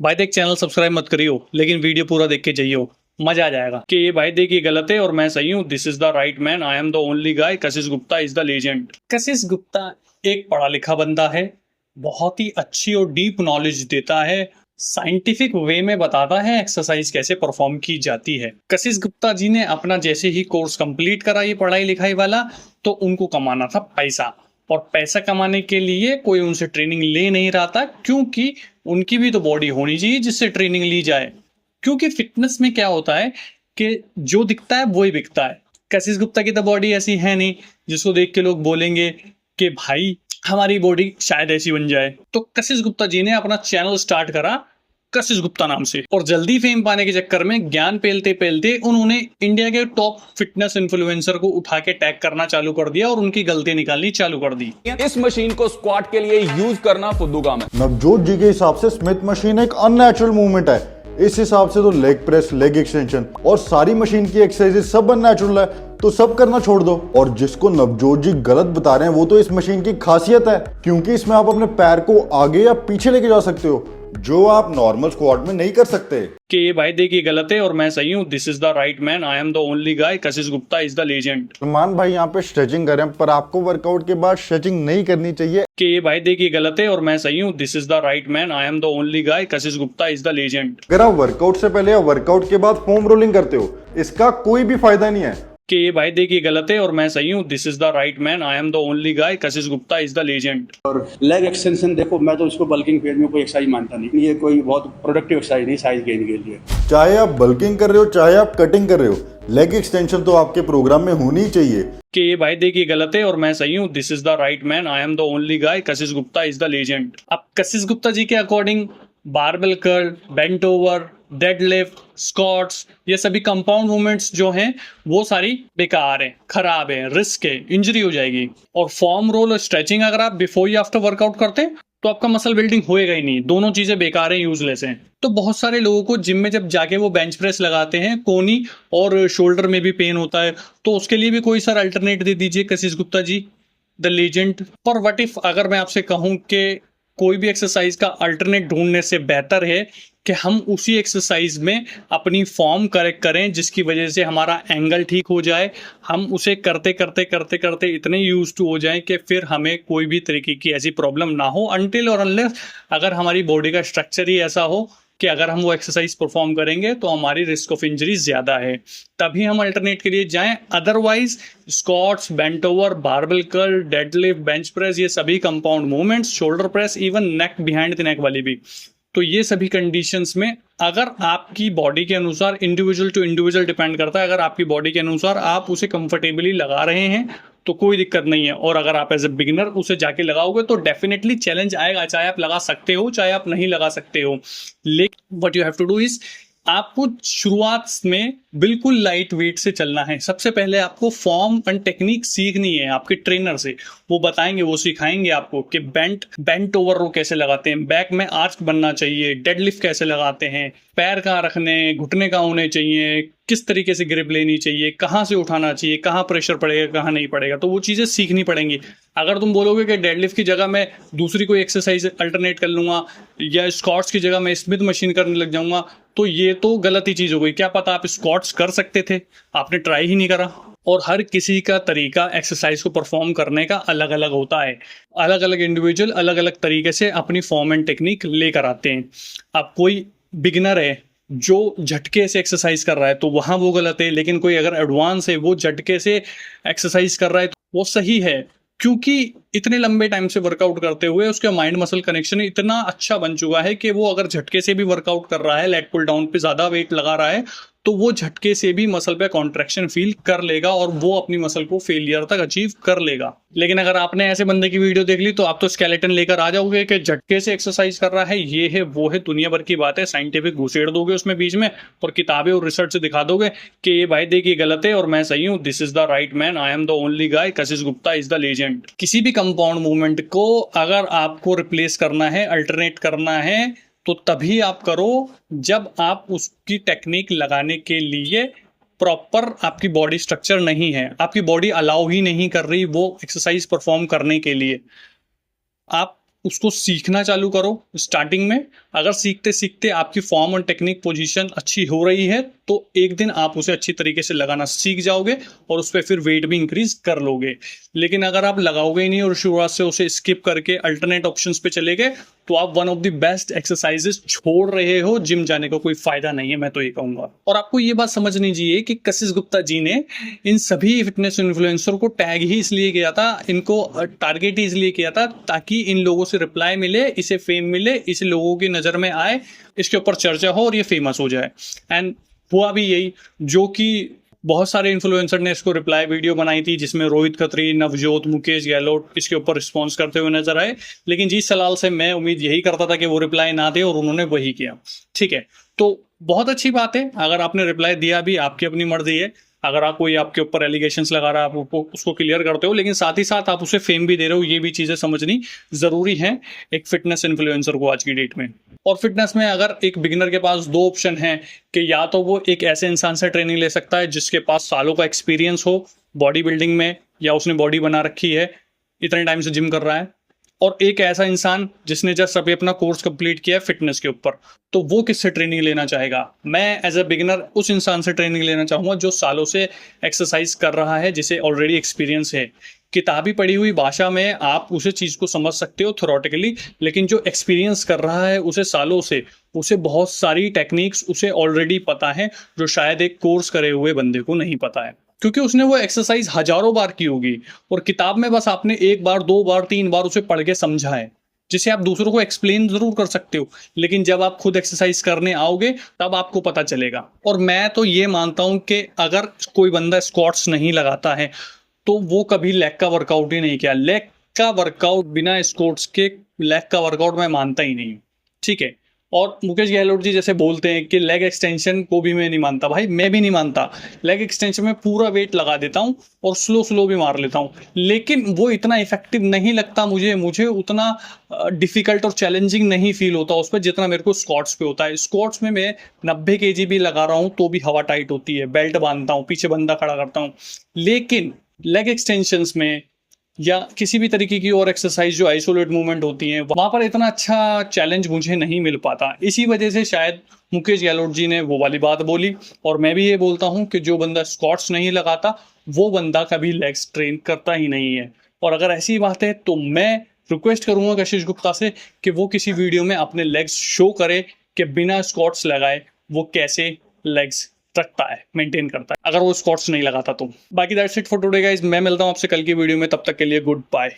भाई देख, channel subscribe मत करियो, लेकिन वीडियो पूरा देख के जाइयो, मजा आ जाएगा। कि ये भाई देख, ये गलत है और मैं सही हूँ। This is the right man, I am the only guy, Kashish Gupta is the legend. कशिश गुप्ता एक पढ़ा लिखा बंदा है, बहुत ही अच्छी और डीप नॉलेज देता है, साइंटिफिक वे में बताता है एक्सरसाइज कैसे परफॉर्म की जाती है। कशिश गुप्ता जी ने अपना जैसे ही कोर्स कंप्लीट करा ये पढ़ाई लिखाई वाला, तो उनको कमाना था पैसा, और पैसा कमाने के लिए कोई उनसे ट्रेनिंग ले नहीं रहा था, क्योंकि उनकी भी तो बॉडी होनी चाहिए जिससे ट्रेनिंग ली जाए। क्योंकि फिटनेस में क्या होता है कि जो दिखता है वो ही बिकता है। कशिश गुप्ता की तो बॉडी ऐसी है नहीं जिसको देख के लोग बोलेंगे कि भाई हमारी बॉडी शायद ऐसी बन जाए। तो कशिश गुप्ता जी ने अपना चैनल स्टार्ट करा कशिश गुप्ता नाम से, और जल्दी फेम पाने के चक्कर में ज्ञान पेलते पेलते उन्होंने इंडिया के टॉप फिटनेस इन्फ्लुएंसर को उठा के टैग करना चालू कर दिया और उनकी गलती निकालनी चालू कर दी। इस मशीन को स्क्वाट के लिए यूज करना फुद्दू काम है। नवजोत जी के हिसाब से स्मिथ मशीन एक अननेचुरल मूवमेंट है। इस हिसाब से तो लेग प्रेस, लेग एक्सटेंशन और सारी मशीन की एक्सरसाइजेस सब अननेचुरल है, तो सब करना छोड़ दो। और जिसको नवजोत जी गलत बता रहे हैं वो तो इस मशीन की खासियत है, क्योंकि इसमें आप अपने पैर को आगे या पीछे लेके जा सकते हो, जो आप नॉर्मल स्क्वाट में नहीं कर सकते। कि ये भाई देख, ये गलत है और मैं सही हूँ। This is the right man, I am the only guy, Kashish Gupta is the legend. Salman भाई यहाँ पे स्ट्रेचिंग करें, पर आपको वर्कआउट के बाद स्ट्रेचिंग नहीं करनी चाहिए। कि ये भाई देख, ये गलत है और मैं सही हूँ। This is the right man, I am the only guy, Kashish Gupta is the legend. अगर आप वर्कआउट से पहले या वर्कआउट के बाद फोम रोलिंग करते हो, इसका कोई भी फायदा नहीं है। कि ये भाई देख, ये गलत है और मैं सही हूँ। This is the right man, I am the only guy, Kashish Gupta is the legend. और लेग एक्सटेंशन देखो, मैं तो इसको बल्किंग फेज में कोई एक्सरसाइज मानता नहीं, ये कोई बहुत प्रोडक्टिव एक्सरसाइज नहीं साइज गेन के लिए। चाहे आप बल्किंग कर रहे हो चाहे आप कटिंग कर रहे हो, लेग एक्सटेंशन तो आपके प्रोग्राम में होनी ही चाहिए। कि ये भाई देख, ये गलत है और मैं सही हूँ। This is the right man, I am the only guy, Kashish Gupta is the legend. अब कशिश गुप्ता जी के according barbell curl, bent over, deadlift, squats, ये सभी कंपाउंड मूवमेंट्स जो हैं वो सारी बेकार है, खराब है, रिस्क है, इंजरी हो जाएगी। और फॉर्म रोल और स्ट्रेचिंग अगर आप बिफोर या आफ्टर वर्कआउट करते हैं तो आपका मसल बिल्डिंग होएगा ही नहीं। दोनों चीजें बेकार हैं, यूजलेस हैं। तो बहुत सारे लोगों को जिम में जब जाके वो बेंच प्रेस लगाते हैं, कोनी और शोल्डर में भी पेन होता है, तो उसके लिए भी कोई सर अल्टरनेट दे दीजिए कशिश गुप्ता जी, द लेजेंड। पर व्हाट इफ अगर मैं आपसे कहूं कि कोई भी एक्सरसाइज का अल्टरनेट ढूंढने से बेहतर है कि हम उसी एक्सरसाइज में अपनी फॉर्म करेक्ट करें, जिसकी वजह से हमारा एंगल ठीक हो जाए, हम उसे करते करते करते करते इतने यूज टू हो जाएं कि फिर हमें कोई भी तरीके की ऐसी प्रॉब्लम ना हो, अनटिल और अनलेस अगर हमारी बॉडी का स्ट्रक्चर ही ऐसा हो कि अगर हम वो एक्सरसाइज परफॉर्म करेंगे तो हमारी रिस्क ऑफ इंजरी ज्यादा है, तभी हम अल्टरनेट के लिए जाएं। Otherwise squats, bent over, barbell curl, deadlift, bench press, ये सभी compound movements, shoulder press, even neck, behind the neck वाली भी, तो ये सभी कंडीशंस में अगर आपकी बॉडी के अनुसार, इंडिविजुअल टू इंडिविजुअल डिपेंड करता है, अगर आपकी बॉडी के अनुसार आप उसे कंफर्टेबली लगा रहे हैं तो कोई दिक्कत नहीं है। और अगर आप एज ए बिगिनर उसे जाके लगाओगे तो डेफिनेटली चैलेंज आएगा, चाहे आप लगा सकते हो चाहे आप नहीं लगा सकते हो। लेकिन what you have to do is, आपको शुरुआत में बिल्कुल लाइट वेट से चलना है। सबसे पहले आपको फॉर्म एंड टेक्निक सीखनी है आपके ट्रेनर से। वो बताएंगे, वो सिखाएंगे आपको कि बेंट ओवर रो कैसे लगाते हैं, बैक में आर्च बनना चाहिए, डेडलिफ्ट कैसे लगाते हैं, पैर कहाँ रखने, घुटने कहाँ होने चाहिए, किस तरीके से ग्रिप लेनी चाहिए, कहाँ से उठाना चाहिए, कहाँ प्रेशर पड़ेगा, कहाँ नहीं पड़ेगा, तो वो चीज़ें सीखनी पड़ेंगी। अगर तुम बोलोगे कि डेडलिफ्ट की जगह मैं दूसरी कोई एक्सरसाइज अल्टरनेट कर लूँगा या स्क्वाट्स की जगह मैं स्मिथ मशीन करने लग जाऊँगा, तो ये तो गलत ही चीज़ हो गई। क्या पता आप स्क्वाट्स कर सकते थे, आपने ट्राई ही नहीं करा। और हर किसी का तरीका एक्सरसाइज को परफॉर्म करने का अलग अलग होता है। अलग अलग इंडिविजुअल अलग अलग तरीके से अपनी फॉर्म एंड टेक्निक लेकर आते हैं। अब कोई बिगिनर है जो झटके से एक्सरसाइज कर रहा है तो वहाँ वो गलत है, लेकिन कोई अगर एडवांस है वो झटके से एक्सरसाइज कर रहा है तो वो सही है, क्योंकि इतने लंबे टाइम से वर्कआउट करते हुए उसका माइंड मसल कनेक्शन इतना अच्छा बन चुका है कि वो अगर झटके से भी वर्कआउट कर रहा है, लेट पुल डाउन पे ज्यादा वेट लगा रहा है, तो वो झटके से भी मसल पे कॉन्ट्रैक्शन फील कर लेगा और वो अपनी मसल को फेलियर तक अचीव कर लेगा। लेकिन अगर आपने ऐसे बंदे की वीडियो देख ली तो आप तो स्केलेटन लेकर आ जाओगे कि झटके से एक्सरसाइज कर रहा है, ये है वो है, दुनिया भर की बात है, साइंटिफिक घुसेड़ दोगे उसमें बीच में और किताबें और रिसर्च से दिखा दोगे कि ये भाई देखिए गलत है और मैं सही हूँ। This is the right man, I am the only guy, Kashish Gupta is the legend. किसी भी कंपाउंड मूवमेंट को अगर आपको रिप्लेस करना है, अल्टरनेट करना है, तो तभी आप करो जब आप उसकी टेक्निक लगाने के लिए प्रॉपर आपकी बॉडी स्ट्रक्चर नहीं है, आपकी बॉडी अलाउ ही नहीं कर रही वो एक्सरसाइज परफॉर्म करने के लिए। आप उसको सीखना चालू करो स्टार्टिंग में, अगर सीखते सीखते आपकी फॉर्म और टेक्निक पोजीशन अच्छी हो रही है तो एक दिन आप उसे अच्छी तरीके से लगाना सीख जाओगे और उस पर फिर वेट भी इंक्रीज कर लोगे। लेकिन अगर आप लगाओगे ही नहीं और शुरुआत से उसे स्किप करके अल्टरनेट ऑप्शंस पे चले गए तो आप one of the best exercises छोड़ रहे हो। जिम जाने का कोई फायदा नहीं है, मैं तो ये कहूंगा। और आपको ये बात समझनी चाहिए कि कशिश गुप्ता जी ने इन सभी फिटनेस इन्फ्लुएंसर को टैग ही इसलिए किया था, इनको टारगेट ही इसलिए किया था ताकि इन लोगों से रिप्लाई मिले, इसे फेम मिले, इसे लोगों की नजर में आए, इसके ऊपर चर्चा हो और ये फेमस हो जाए। एंड हुआ भी यही, जो कि बहुत सारे इन्फ्लुएंसर ने इसको रिप्लाई वीडियो बनाई थी जिसमें रोहित खत्री, नवजोत, मुकेश गहलोत इसके ऊपर रिस्पॉन्स करते हुए नजर आए। लेकिन जीत सलाल से मैं उम्मीद यही करता था कि वो रिप्लाई ना दे और उन्होंने वही किया। ठीक है, तो बहुत अच्छी बात है, अगर आपने रिप्लाई दिया भी, आपकी अपनी मर्जी है। अगर आप कोई आपके ऊपर एलिगेशंस लगा रहा है आप उसको क्लियर करते हो, लेकिन साथ ही साथ आप उसे फेम भी दे रहे हो, ये भी चीजें समझनी जरूरी है एक फिटनेस इन्फ्लुएंसर को आज की डेट में। और फिटनेस में अगर एक बिगिनर के पास दो ऑप्शन है कि या तो वो एक ऐसे इंसान से ट्रेनिंग ले सकता है जिसके पास सालों का एक्सपीरियंस हो बॉडी बिल्डिंग में, या उसने बॉडी बना रखी है, इतने टाइम से जिम कर रहा है, और एक ऐसा इंसान जिसने जस्ट अभी अपना कोर्स कंप्लीट किया है फिटनेस के ऊपर। तो वो किससे ट्रेनिंग लेना चाहेगा? मैं एज अ बिगिनर उस इंसान से ट्रेनिंग लेना चाहूंगा जो सालों से एक्सरसाइज कर रहा है, जिसे ऑलरेडी एक्सपीरियंस है। किताबी पढ़ी हुई भाषा में आप उसे चीज को समझ सकते हो थ्योरेटिकली, लेकिन जो एक्सपीरियंस कर रहा है उसे सालों से, उसे बहुत सारी टेक्निक्स उसे ऑलरेडी पता है जो शायद एक कोर्स करे हुए बंदे को नहीं पता है, क्योंकि उसने वो एक्सरसाइज हजारों बार की होगी और किताब में बस आपने एक बार, दो बार, तीन बार उसे पढ़ के समझा है, जिसे आप दूसरों को एक्सप्लेन जरूर कर सकते हो, लेकिन जब आप खुद एक्सरसाइज करने आओगे तब आपको पता चलेगा। और मैं तो ये मानता हूं कि अगर कोई बंदा स्क्वाट्स नहीं लगाता है तो वो कभी लेग का वर्कआउट ही नहीं किया। लेग का वर्कआउट बिना स्क्वाट्स के लेग का वर्कआउट मैं मानता ही नहीं। ठीक है, और मुकेश गहलोत जी जैसे बोलते हैं कि लेग एक्सटेंशन को भी मैं नहीं मानता, भाई मैं भी नहीं मानता। लेग एक्सटेंशन में पूरा वेट लगा देता हूँ और स्लो भी मार लेता हूँ, लेकिन वो इतना इफेक्टिव नहीं लगता मुझे उतना डिफिकल्ट और चैलेंजिंग नहीं फील होता उस पर जितना मेरे को स्क्वाट्स पे होता है। स्क्वाट्स में मैं 90 kg भी लगा रहा हूँ तो भी हवा टाइट होती है, बेल्ट बांधता हूँ, पीछे बंदा खड़ा करता हूँ। लेकिन लेग एक्सटेंशंस में या किसी भी तरीके की और एक्सरसाइज जो आइसोलेट मूवमेंट होती है, वहां पर इतना अच्छा चैलेंज मुझे नहीं मिल पाता। इसी वजह से शायद मुकेश गहलोत जी ने वो वाली बात बोली। और मैं भी ये बोलता हूं कि जो बंदा स्क्वाट्स नहीं लगाता वो बंदा कभी लेग्स ट्रेन करता ही नहीं है। और अगर ऐसी बात है तो मैं रिक्वेस्ट करूंगा कशिश गुप्ता से कि वो किसी वीडियो में अपने लेग्स शो करे कि बिना स्क्वाट्स लगाए वो कैसे लेग्स रखता है, मेंटेन करता है, अगर वो स्क्वाट्स नहीं लगाता तो। बाकी that's it for today guys, मैं मिलता हूं आपसे कल की वीडियो में, तब तक के लिए गुड बाय।